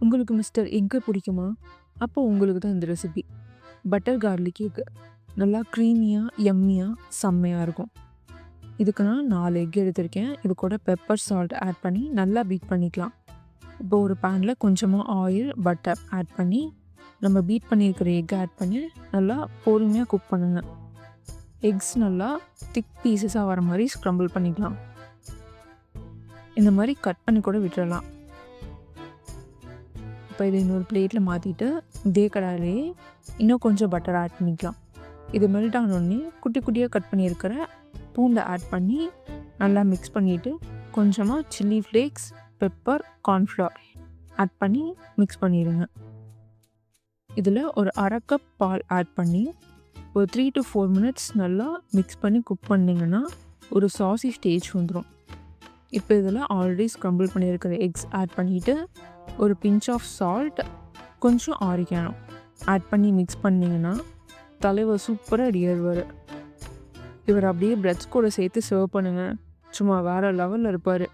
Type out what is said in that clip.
உங்களுக்கு mister egg பிடிக்குமா? அப்போ உங்களுக்கு தான் இந்த ரெசிபி. Butter garlic egg. நல்லா க்ரீமியா, யம்மியா, செம்மையா இருக்கும். இதுக்கு நான் 4 எக் எடுத்திருக்கேன். இது கூட பெப்பர், சால்ட் ஆட் பண்ணி நல்லா பீட் பண்ணிக்கலாம். இப்போ ஒரு பேன்ல கொஞ்சமா ஆயில், பட்டர் ஆட் பண்ணி, நம்ம பீட் பண்ணியிருக்கிற எக் ஆட் பண்ணி நல்லா பொறுமையா குக் பண்ணுங்க. எக்ஸ் நல்லா திக் பீசஸாக வர மாதிரி ஸ்க்ரம்பிள் பண்ணிக்கலாம். இந்த மாதிரி கட் பண்ணி கூட விட்டுறலாம். இப்போ இதை இன்னொரு பிளேட்டில் மாற்றிட்டு இதே கடாயிலேயே இன்னும் கொஞ்சம் பட்டர் ஆட் பண்ணிக்கலாம். இது மெல்ட் ஆனோடனே குட்டி குட்டியாக கட் பண்ணியிருக்கிற பூண்டை ஆட் பண்ணி நல்லா மிக்ஸ் பண்ணிவிட்டு கொஞ்சமாக chilli flakes, pepper, cornflour add பண்ணி மிக்ஸ் பண்ணிடுங்க. இதில் ஒரு 1/2 கப் பால் ஆட் பண்ணி ஒரு 3 to 4 மினிட்ஸ் நல்லா மிக்ஸ் பண்ணி குக் பண்ணிங்கன்னா ஒரு சாசி ஸ்டேஜ் வந்துடும். இப்போ இதில் ஆல்ரெடி ஸ்க்ரம்பிள் பண்ணியிருக்கிற எக்ஸ் ஆட் பண்ணிவிட்டு ஒரு பிஞ்ச் ஆஃப் சால்ட், கொஞ்சம் ஆரிகானோ ஆட் பண்ணி மிக்ஸ் பண்ணிங்கன்னா தலைவர் சூப்பராக ரெடி ஆயிடுவார். இவர் அப்படியே பிரெட்ஸ் கூட சேர்த்து சர்வ் பண்ணுங்கள். சும்மா வேறு லெவலில் இருப்பார்.